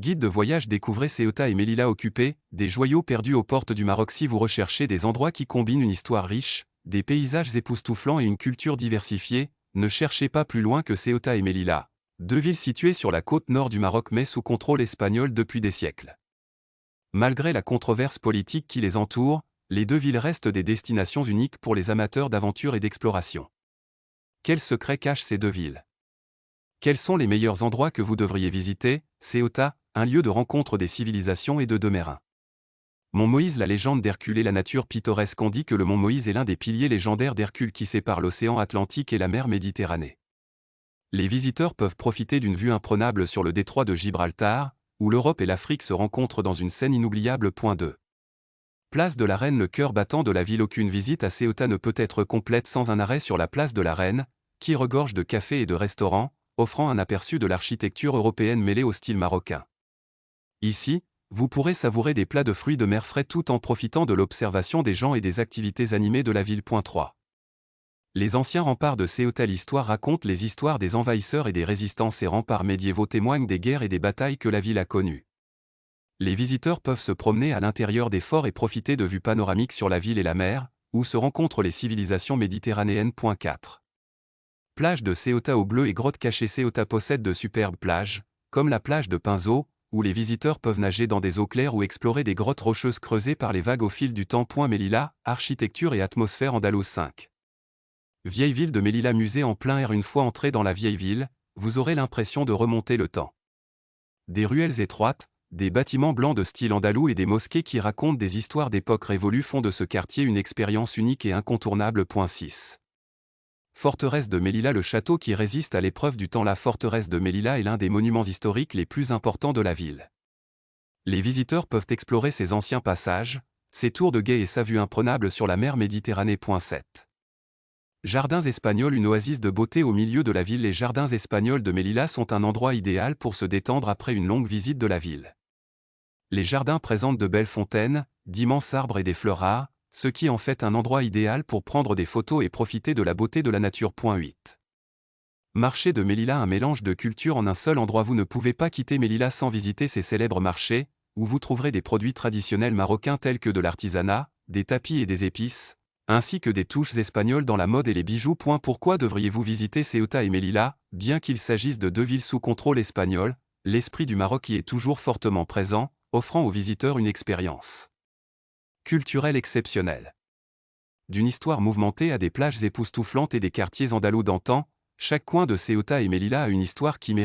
Guide de voyage, découvrez Ceuta et Melilla occupés, des joyaux perdus aux portes du Maroc. Si vous recherchez des endroits qui combinent une histoire riche, des paysages époustouflants et une culture diversifiée, ne cherchez pas plus loin que Ceuta et Melilla. Deux villes situées sur la côte nord du Maroc mais sous contrôle espagnol depuis des siècles. Malgré la controverse politique qui les entoure, les deux villes restent des destinations uniques pour les amateurs d'aventure et d'exploration. Quels secrets cachent ces deux villes? Quels sont les meilleurs endroits que vous devriez visiter? Ceuta, un lieu de rencontre des civilisations et de deux mers. Mont Moïse, la légende d'Hercule et la nature pittoresque. On dit que le mont Moïse est l'un des piliers légendaires d'Hercule qui sépare l'océan Atlantique et la mer Méditerranée. Les visiteurs peuvent profiter d'une vue imprenable sur le détroit de Gibraltar, où l'Europe et l'Afrique se rencontrent dans une scène inoubliable. 2. Place de la Reine, le cœur battant de la ville. Aucune visite à Ceuta ne peut être complète sans un arrêt sur la place de la Reine, qui regorge de cafés et de restaurants, offrant un aperçu de l'architecture européenne mêlée au style marocain. Ici, vous pourrez savourer des plats de fruits de mer frais tout en profitant de l'observation des gens et des activités animées de la ville. 3. Les anciens remparts de Ceuta. L'histoire raconte les histoires des envahisseurs et des résistants. Ces remparts médiévaux témoignent des guerres et des batailles que la ville a connues. Les visiteurs peuvent se promener à l'intérieur des forts et profiter de vues panoramiques sur la ville et la mer, où se rencontrent les civilisations méditerranéennes. 4. Plage de Ceuta au bleu et grottes cachées. Ceuta possède de superbes plages, comme la plage de Pinzo, où les visiteurs peuvent nager dans des eaux claires ou explorer des grottes rocheuses creusées par les vagues au fil du temps. Melilla, architecture et atmosphère andalouse. 5. Vieille ville de Melilla, musée en plein air. Une fois entré dans la vieille ville, vous aurez l'impression de remonter le temps. Des ruelles étroites, des bâtiments blancs de style andalou et des mosquées qui racontent des histoires d'époques révolues font de ce quartier une expérience unique et incontournable. 6. Forteresse de Melilla, le château qui résiste à l'épreuve du temps. La forteresse de Melilla est l'un des monuments historiques les plus importants de la ville. Les visiteurs peuvent explorer ses anciens passages, ses tours de guet et sa vue imprenable sur la mer Méditerranée. 7. Jardins espagnols, une oasis de beauté au milieu de la ville. Les jardins espagnols de Melilla sont un endroit idéal pour se détendre après une longue visite de la ville. Les jardins présentent de belles fontaines, d'immenses arbres et des fleurs rares, ce qui en fait un endroit idéal pour prendre des photos et profiter de la beauté de la nature. 8. Marché de Melilla, un mélange de cultures en un seul endroit. Vous ne pouvez pas quitter Melilla sans visiter ces célèbres marchés, où vous trouverez des produits traditionnels marocains tels que de l'artisanat, des tapis et des épices, ainsi que des touches espagnoles dans la mode et les bijoux. Pourquoi devriez-vous visiter Ceuta et Melilla? Bien qu'il s'agisse de deux villes sous contrôle espagnol, l'esprit du Maroc y est toujours fortement présent, offrant aux visiteurs une expérience culturelle exceptionnelle. D'une histoire mouvementée à des plages époustouflantes et des quartiers andalous d'antan, chaque coin de Ceuta et Melilla a une histoire qui mérite